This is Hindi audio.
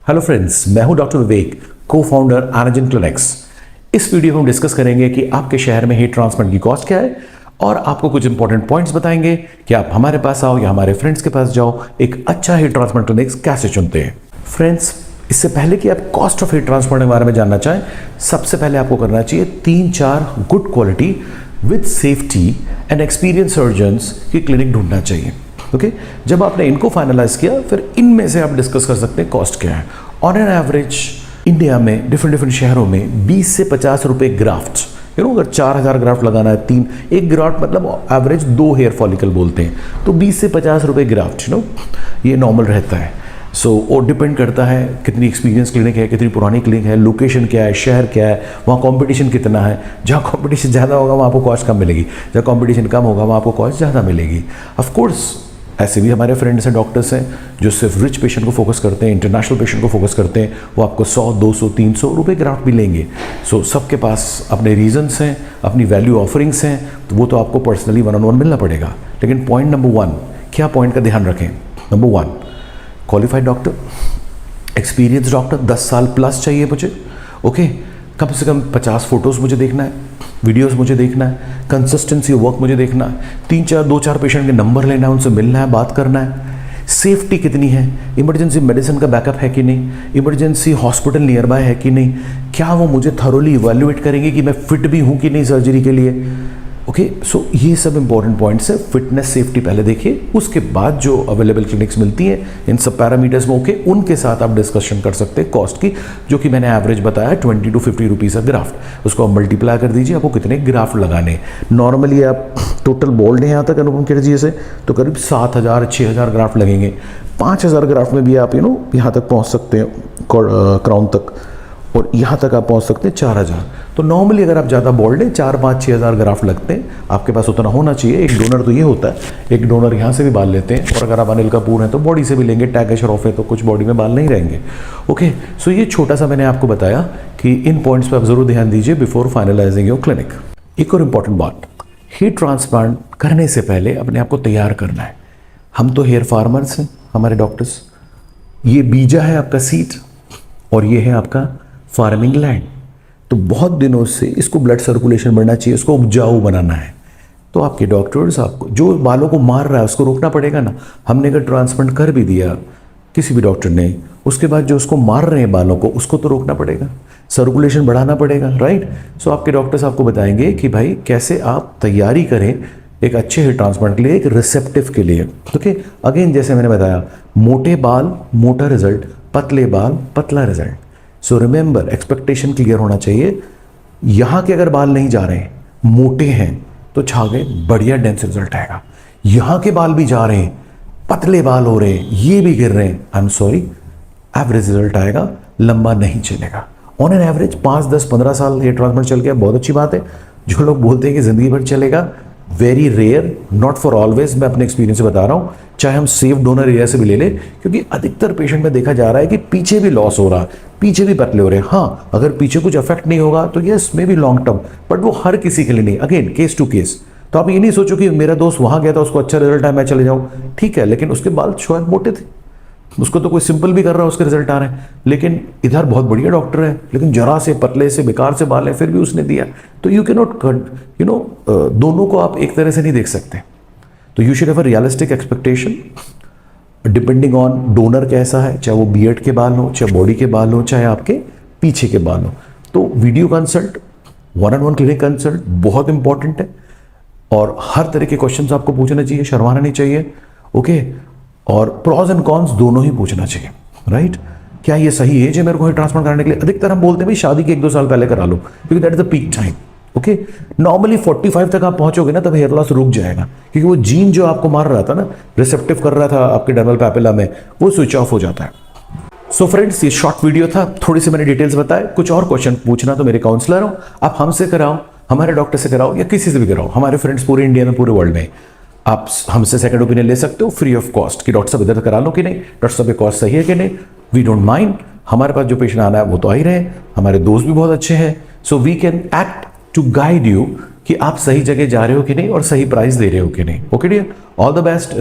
हेलो फ्रेंड्स, मैं हूं डॉक्टर विवेक, को फाउंडर एनाजिन क्लिनिक्स। इस वीडियो में हम डिस्कस करेंगे कि आपके शहर में हेयर ट्रांसप्लांट की कॉस्ट क्या है और आपको कुछ इंपॉर्टेंट पॉइंट्स बताएंगे कि आप हमारे पास आओ या हमारे फ्रेंड्स के पास जाओ, एक अच्छा हेयर ट्रांसप्लांट क्लिनिक्स कैसे चुनते हैं। फ्रेंड्स, इससे पहले कि आप कॉस्ट ऑफ हेयर ट्रांसप्लांट के बारे में जानना चाहें, सबसे पहले आपको करना चाहिए 3-4 good quality with safety and experience surgeons की क्लिनिक ढूंढना चाहिए। ओके, जब आपने इनको फाइनलाइज किया, फिर इनमें से आप डिस्कस कर सकते हैं कॉस्ट क्या है। ऑन एन एवरेज इंडिया में डिफरेंट शहरों में 20 से 50 रुपए ग्राफ्ट, अगर 4000 ग्राफ्ट लगाना है, एक ग्राफ्ट मतलब एवरेज 2 हेयर फॉलिकल बोलते हैं, तो 20 से 50 रुपए ग्राफ्ट ये नॉर्मल रहता है। सो वो डिपेंड करता है कितनी एक्सपीरियंस क्लिनिक है, कितनी पुरानी क्लिनिक है, लोकेशन क्या है, शहर क्या है, वहाँ कंपटीशन कितना है। जहाँ कंपटीशन ज़्यादा होगा वहाँ आपको कॉस्ट कम मिलेगी, जहाँ कंपटीशन कम होगा वहाँ आपको कॉस्ट ज़्यादा मिलेगी। ऑफ कोर्स ऐसे भी हमारे फ्रेंड्स हैं, डॉक्टर्स हैं जो सिर्फ रिच पेशेंट को फोकस करते हैं, इंटरनेशनल पेशेंट को फोकस करते हैं, वो आपको 100, 200, 300 रुपये ग्राफ्ट भी लेंगे। सो सबके पास अपने रीजंस हैं, अपनी वैल्यू ऑफरिंग्स हैं, तो वो तो आपको पर्सनली 1-on-1 मिलना पड़ेगा। लेकिन पॉइंट नंबर 1, क्या पॉइंट का ध्यान रखें? Number 1, qualified doctor, experience doctor, 10 साल प्लस चाहिए मुझे। ओके, कम से कम 50 फोटोज़ मुझे देखना है, वीडियोस मुझे देखना है, कंसिस्टेंसी वर्क मुझे देखना है, 2-4 पेशेंट के नंबर लेना है, उनसे मिलना है, बात करना है। सेफ्टी कितनी है, इमरजेंसी मेडिसिन का बैकअप है कि नहीं, इमरजेंसी हॉस्पिटल नियर बाय है कि नहीं, क्या वो मुझे थरोली इवैल्यूएट करेंगे कि मैं फिट भी हूँ कि नहीं सर्जरी के लिए। ओके, सो ये सब इंपॉर्टेंट पॉइंट्स है। फिटनेस सेफ्टी पहले देखिए, उसके बाद जो अवेलेबल क्लिनिक्स मिलती हैं इन सब पैरामीटर्स में, ओके, उनके साथ आप डिस्कशन कर सकते हैं कॉस्ट की, जो कि मैंने एवरेज बताया 20 to 50 रुपीज़ अ ग्राफ्ट। उसको आप मल्टीप्लाई कर दीजिए, आपको कितने ग्राफ्ट लगाने। नॉर्मली आप टोटल बोल्ड हैं यहाँ तक अनुपम खिड़जी से, तो करीब 7000-6000 ग्राफ्ट लगेंगे। 5000 ग्राफ्ट में भी आप यहाँ तक पहुँच सकते हैं, क्राउन तक, और यहाँ तक आप पहुँच सकते हैं 4000। तो नॉर्मली अगर आप ज़्यादा बोल्ड हैं, 4-5-6000 ग्राफ्ट लगते हैं। आपके पास उतना होना चाहिए। एक डोनर तो ये होता है, एक डोनर यहाँ से भी बाल लेते हैं, और अगर आप अनिल कपूर हैं तो बॉडी से भी लेंगे, टैग शरॉफ है तो कुछ बॉडी में बाल नहीं रहेंगे। ओके, सो ये छोटा सा मैंने आपको बताया कि इन पॉइंट्स पर आप ज़रूर ध्यान दीजिए बिफोर फाइनलाइजिंग योर क्लिनिक। एक और इम्पॉर्टेंट बात, हेयर ट्रांसप्लांट करने से पहले अपने आप को तैयार करना है। हम तो हेयर फार्मर्स हैं, हमारे डॉक्टर्स। ये बीजा है आपका सीड, और ये है आपका फार्मिंग लैंड। तो बहुत दिनों से इसको ब्लड सर्कुलेशन बढ़ना चाहिए, इसको उपजाऊ बनाना है। तो आपके डॉक्टर्स आपको जो बालों को मार रहा है उसको रोकना पड़ेगा ना। हमने अगर ट्रांसप्लांट कर भी दिया किसी भी डॉक्टर ने, उसके बाद जो उसको मार रहे हैं बालों को, उसको तो रोकना पड़ेगा, सर्कुलेशन बढ़ाना पड़ेगा, राइट। सो आपके डॉक्टर्स आपको बताएंगे कि भाई कैसे आप तैयारी करें एक अच्छे हेयर ट्रांसप्लांट के लिए, एक रिसेप्टिव के लिए। ओके, अगेन जैसे मैंने बताया, मोटे बाल मोटा रिजल्ट, पतले बाल पतला result. So remember, expectation clear होना चाहिए। यहाँ के अगर बाल नहीं जा रहे हैं, मोटे हैं, तो छागे बढ़िया डेंस रिजल्ट आएगा। यहाँ के बाल भी जा रहे हैं, पतले बाल हो रहे हैं, ये भी गिर रहे हैं, I am sorry, average result आएगा, लंबा नहीं चलेगा। ऑन एन एवरेज 5, 10, 15 साल ये ट्रांसप्लांट चल गया, बहुत अच्छी बात है। जो लोग बोलते हैं कि जिंदगी भर चलेगा, very rare, not for always. मैं अपने एक्सपीरियंस से बता रहा हूँ, चाहे हम सेफ डोनर एरिया से भी ले लें, क्योंकि अधिकतर पेशेंट में देखा जा रहा है कि पीछे भी लॉस हो रहा है, पीछे भी पतले हो रहे हैं। हाँ, अगर पीछे कुछ अफेक्ट नहीं होगा तो yes may be long term, but वो हर किसी के लिए नहीं। Again case to case. तो आप ये नहीं सोचो कि मेरा दोस्त वहाँ गया था, उसको अच्छा रिजल्ट आया, मैं चले जाऊँ। ठीक है, लेकिन उसके बाल शायद मोटे थे, उसको तो कोई सिंपल भी कर रहा है, उसके रिजल्ट आ रहे हैं। लेकिन इधर बहुत बढ़िया डॉक्टर है, लेकिन जरा से पतले से बेकार से बाल है, फिर भी उसने दिया। तो यू कैन नॉट दोनों को आप एक तरह से नहीं देख सकते। तो you should have a realistic expectation depending on donor कैसा है, चाहे वो बियर्ड के बाल हो, चाहे बॉडी के बाल हो, चाहे आपके पीछे के बाल हो। तो video consult, 1-on-1 clinic consult बहुत इंपॉर्टेंट है, और हर तरह के क्वेश्चंस आपको पूछना चाहिए, शर्माना नहीं चाहिए। ओके, और प्रॉज एंड कॉन्स दोनों ही पूछना चाहिए, राइट। क्या ये सही एज है मेरे को हेयर ट्रांसप्लांट कराने के लिए? अधिकतर हम बोलते हैं भाई शादी के 1-2 साल पहले करा लो, क्योंकि that is the peak time. Okay, normally 45 तक आप पहुंचोगे ना, तब हेयर लॉस रुक जाएगा, क्योंकि वो जीन जो आपको मार रहा था ना, रिसेप्टिव कर रहा था आपके डर्मल पैपिला में, वो स्विच ऑफ हो जाता है। सो फ्रेंड्स, ये शॉर्ट वीडियो था, थोड़ी सी मैंने डिटेल्स बताए। कुछ और क्वेश्चन पूछना तो मेरे काउंसलर हो, आप हमसे कराओ, हमारे डॉक्टर से कराओ, या किसी से भी कराओ। हमारे फ्रेंड्स पूरे इंडिया में, पूरे वर्ल्ड में, आप हमसे सेकंड ओपिनियन ले सकते हो फ्री ऑफ कॉस्ट, कि डॉक्टर साहब इधर करा लो कि नहीं, डॉक्टर साहब ये कॉस्ट सही है कि नहीं। वी डोंट माइंड, हमारे पास जो पेशेंट आना है वो तो आ ही रहे, हमारे दोस्त भी बहुत अच्छे हैं। So we can act to guide you कि आप सही जगह जा रहे हो कि नहीं, और सही प्राइस दे रहे हो कि नहीं। Okay dear, all the best.